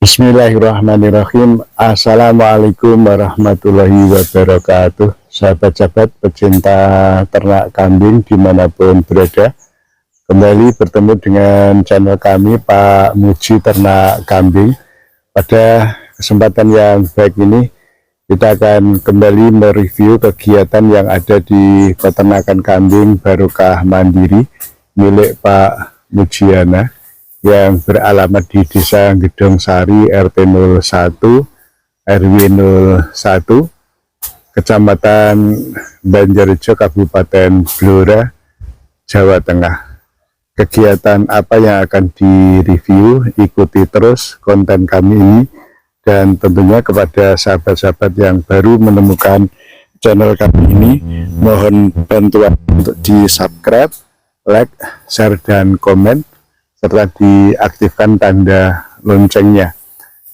Bismillahirrahmanirrahim. Assalamualaikum warahmatullahi wabarakatuh. Sahabat-sahabat pecinta ternak kambing dimanapun berada, kembali bertemu dengan channel kami Pak Muji Ternak Kambing. Pada kesempatan yang baik ini kita akan kembali mereview kegiatan yang ada di peternakan kambing Barokah Mandiri milik Pak Mujiana yang beralamat di Desa Gedong Sari, RT 01, RW 01, Kecamatan Banjarjo, Kabupaten Blora, Jawa Tengah. Kegiatan apa yang akan direview, ikuti terus konten kami ini, dan tentunya kepada sahabat-sahabat yang baru menemukan channel kami ini, mohon bantuan untuk di subscribe, like, share, dan komen, serta diaktifkan tanda loncengnya.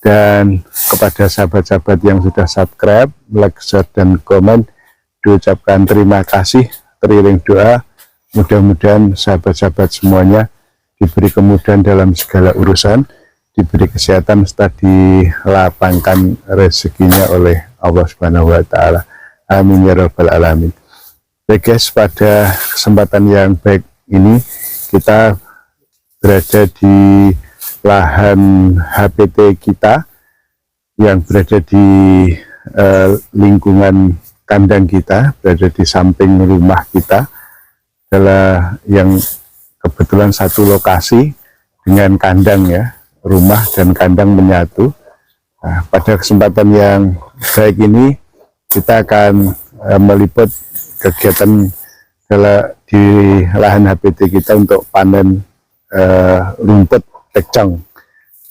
Dan kepada sahabat-sahabat yang sudah subscribe, like, share, dan komen, diucapkan terima kasih, teriring doa, mudah-mudahan sahabat-sahabat semuanya diberi kemudahan dalam segala urusan, diberi kesehatan, serta dilapangkan rezekinya oleh Allah Subhanahu wa Ta'ala. Amin ya Rabbal Alamin. Baik guys, pada kesempatan yang baik ini kita berada di lahan HPT kita yang berada di lingkungan kandang kita, berada di samping rumah kita, adalah yang kebetulan satu lokasi dengan kandang ya, rumah dan kandang menyatu. Nah, pada kesempatan yang baik ini kita akan meliput kegiatan di lahan HPT kita untuk panen rumput pecong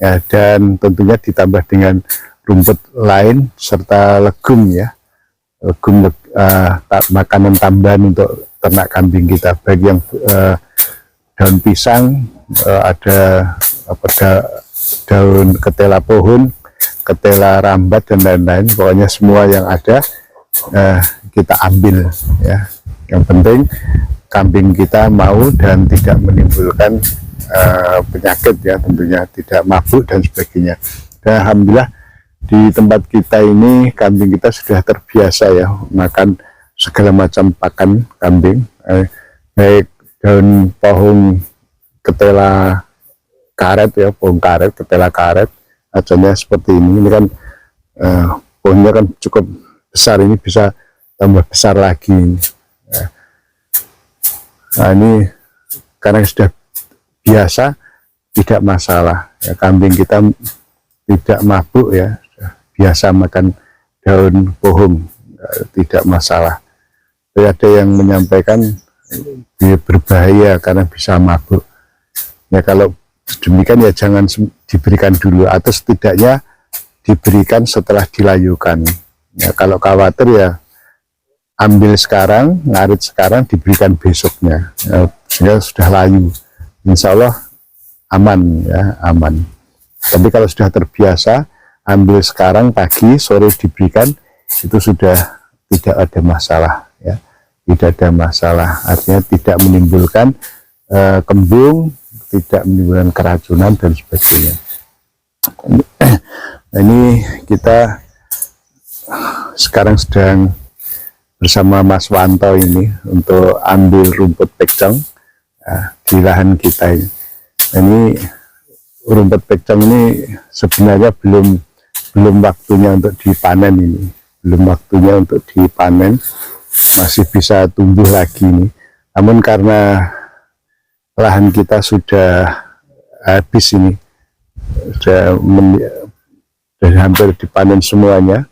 ya, dan tentunya ditambah dengan rumput lain serta legum ya, legum makanan tambahan untuk ternak kambing kita, baik yang daun pisang, ada daun ketela pohon, ketela rambat, dan lain-lain. Pokoknya semua yang ada kita ambil ya. Yang penting kambing kita mau dan tidak menimbulkan penyakit ya, tentunya tidak mabuk dan sebagainya. Dan alhamdulillah di tempat kita ini kambing kita sudah terbiasa ya makan segala macam pakan kambing, baik daun pohon ketela karet ya, pohon karet, ketela karet, asalnya seperti ini kan pohonnya kan cukup besar, ini bisa tambah besar lagi. Nah ini karena sudah biasa, tidak masalah ya, kambing kita tidak mabuk ya, biasa makan daun pohon, tidak masalah. Tapi ada yang menyampaikan berbahaya karena bisa mabuk ya. Kalau demikian ya jangan diberikan dulu, atau setidaknya diberikan setelah dilayukan ya. Kalau khawatir ya ambil sekarang, ngarit sekarang, diberikan besoknya ya, sehingga sudah layu, insya Allah aman ya, aman. Tapi kalau sudah terbiasa ambil sekarang, pagi sore diberikan, itu sudah tidak ada masalah ya, tidak ada masalah, artinya tidak menimbulkan kembung, tidak menimbulkan keracunan dan sebagainya. Ini kita sekarang sedang bersama Mas Wanto ini untuk ambil rumput pecong di lahan kita ini. Ini rumput pecong ini sebenarnya belum waktunya untuk dipanen, ini belum waktunya untuk dipanen, masih bisa tumbuh lagi ini. Namun karena lahan kita sudah habis ini, sudah hampir dipanen semuanya,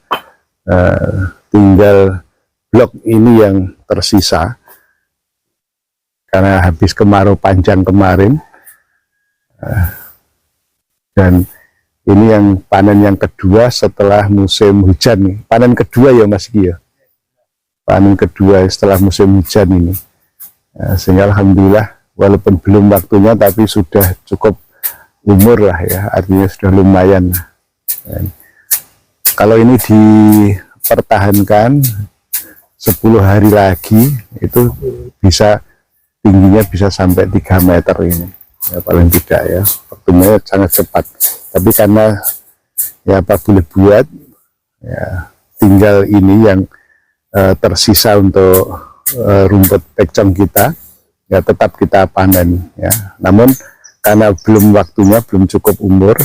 tinggal blok ini yang tersisa karena habis kemarau panjang kemarin, dan ini yang panen yang kedua setelah musim hujan nih. Panen kedua ya Mas Ki ya, panen kedua setelah musim hujan ini, sehingga alhamdulillah walaupun belum waktunya tapi sudah cukup umur lah ya, artinya sudah lumayan. Kalau ini dipertahankan 10 hari lagi, itu bisa tingginya bisa sampai 3 meter ini ya, paling tidak ya, waktunya sangat cepat. Tapi karena ya apa boleh buat, ya tinggal ini yang tersisa untuk rumput pekcong kita, ya tetap kita panen ya. Namun karena belum waktunya, belum cukup umur,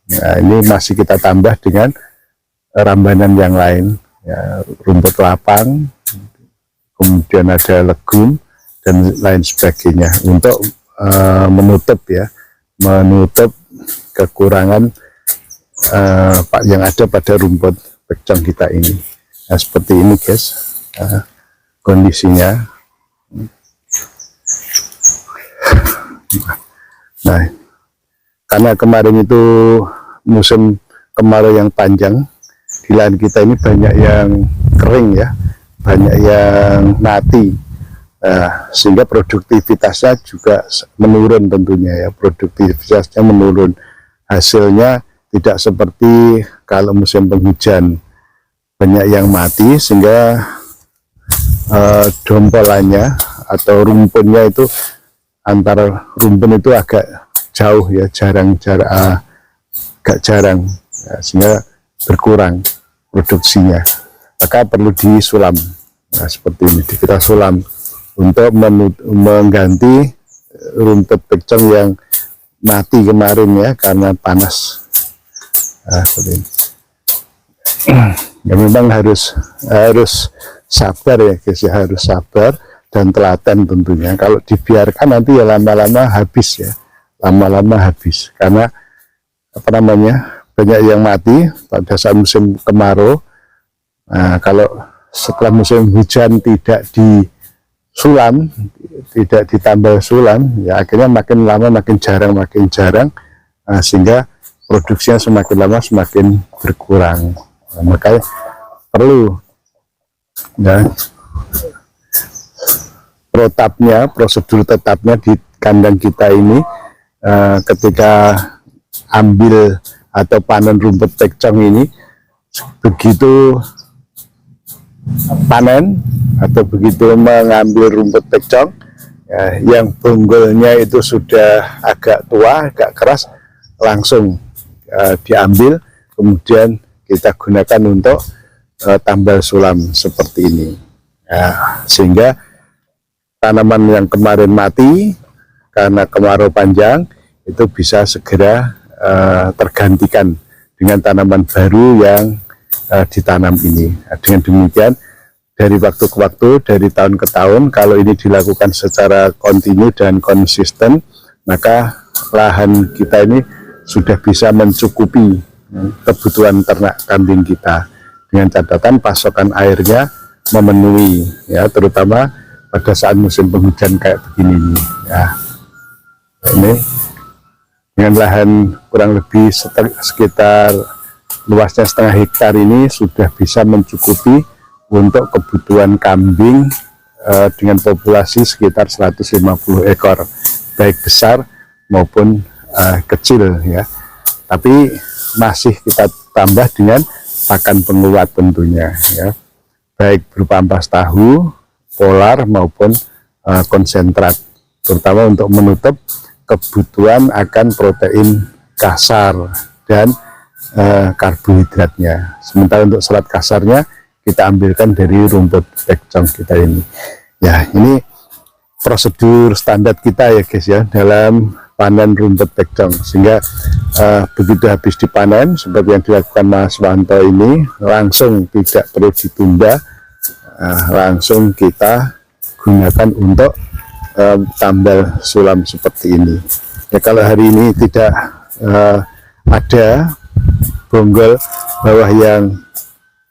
ya ini masih kita tambah dengan rambanan yang lain, ya, rumput lapang, kemudian ada legum dan lain sebagainya untuk menutup kekurangan yang ada pada rumput pekcong kita ini. Nah, seperti ini guys kondisinya. Nah, karena kemarin itu musim kemarau yang panjang, di lahan kita ini banyak yang kering ya, banyak yang mati, sehingga produktivitasnya juga menurun tentunya ya, produktivitasnya menurun. Hasilnya tidak seperti kalau musim penghujan, banyak yang mati sehingga dompolannya atau rumpunnya itu, antara rumpun itu agak jauh ya, agak jarang ya, sehingga berkurang produksinya, maka perlu disulam. Nah, seperti ini kita sulam untuk mengganti rumput pekcong yang mati kemarin ya karena panas. Nah, seperti ini. Ya memang harus sabar ya guys ya, harus sabar dan telaten tentunya. Kalau dibiarkan nanti ya lama-lama habis ya, lama-lama habis, karena apa namanya, banyak yang mati pada saat musim kemarau. Nah, kalau setelah musim hujan tidak disulam, tidak ditambah sulam, ya akhirnya makin lama makin jarang, sehingga produksinya semakin lama semakin berkurang. Nah, makanya perlu ya prosedur tetapnya di kandang kita ini, ketika ambil atau panen rumput pekcong ini, begitu panen atau begitu mengambil rumput pekcong ya, yang bonggolnya itu sudah agak tua, agak keras, langsung diambil, kemudian kita gunakan untuk tambal sulam seperti ini ya, sehingga tanaman yang kemarin mati karena kemarau panjang itu bisa segera tergantikan dengan tanaman baru yang ditanam ini. Nah, dengan demikian dari waktu ke waktu, dari tahun ke tahun, kalau ini dilakukan secara kontinu dan konsisten, maka lahan kita ini sudah bisa mencukupi kebutuhan ternak kambing kita, dengan catatan pasokan airnya memenuhi ya, terutama pada saat musim penghujan kayak begini ya. Ini dengan lahan kurang lebih sekitar luasnya 0,5 hektar ini sudah bisa mencukupi untuk kebutuhan kambing dengan populasi sekitar 150 ekor, baik besar maupun kecil ya. Tapi masih kita tambah dengan pakan penguat tentunya ya, baik berupa ampas tahu, polar maupun konsentrat, terutama untuk menutup kebutuhan akan protein kasar dan karbohidratnya. Sementara untuk serat kasarnya kita ambilkan dari rumput pekcong kita ini. Ya, ini prosedur standar kita ya guys ya dalam panen rumput pekcong, sehingga begitu habis dipanen seperti yang dilakukan Mas Wanto ini, langsung tidak perlu ditunda, langsung kita gunakan untuk tambal sulam seperti ini ya. Kalau hari ini tidak ada bonggol bawah yang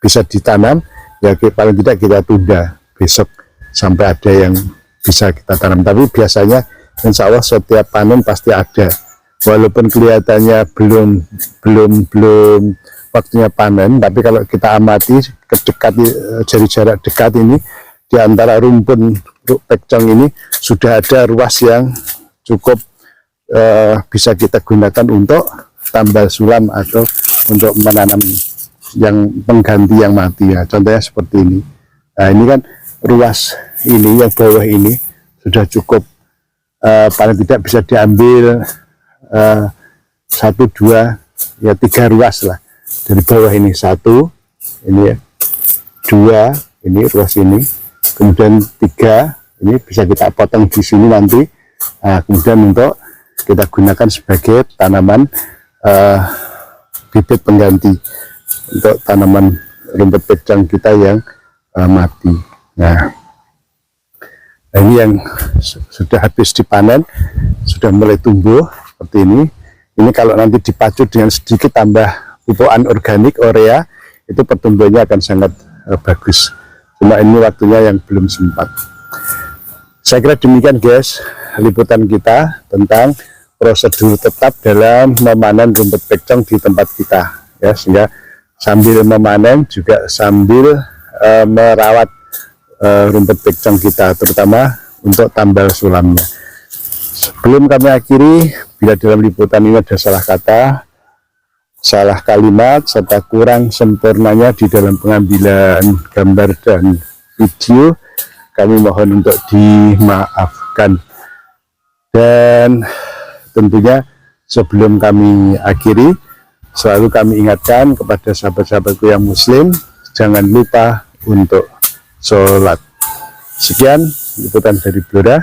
bisa ditanam ya, paling tidak kita tunda besok sampai ada yang bisa kita tanam. Tapi biasanya insya Allah setiap panen pasti ada, walaupun kelihatannya belum waktunya panen, tapi kalau kita amati dari jarak dekat ini, di antara rumpun pekcong ini sudah ada ruas yang cukup bisa kita gunakan untuk tambal sulam atau untuk menanam yang pengganti yang mati ya. Contohnya seperti ini. Nah, ini kan ruas ini yang bawah ini sudah cukup, paling tidak bisa diambil 1, 2 ya 3 ruas lah dari bawah ini 1, ini ya, 2, ini ruas ini, kemudian 3, ini bisa kita potong di sini nanti. Nah, kemudian untuk kita gunakan sebagai tanaman bibit pengganti untuk tanaman rumput pecong kita yang mati. Nah, ini yang sudah habis dipanen, sudah mulai tumbuh seperti ini. Ini kalau nanti dipacu dengan sedikit tambah pupuk anorganik urea, itu pertumbuhannya akan sangat bagus. Cuma ini waktunya yang belum sempat. Saya kira demikian guys, liputan kita tentang prosedur tetap dalam memanen rumput pecong di tempat kita, ya, sehingga sambil memanen juga sambil merawat rumput pecong kita, terutama untuk tambal sulamnya. Sebelum kami akhiri, bila dalam liputan ini ada salah kata, salah kalimat, serta kurang sempurnanya di dalam pengambilan gambar dan video, kami mohon untuk dimaafkan. Dan tentunya sebelum kami akhiri, selalu kami ingatkan kepada sahabat-sahabatku yang muslim, jangan lupa untuk sholat. Sekian liputan dari Blora.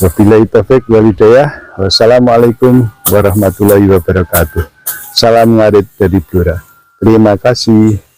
Wabillahi taufiq wal hidayah. Wassalamualaikum warahmatullahi wabarakatuh. Salam ngarit dari Blora. Terima kasih.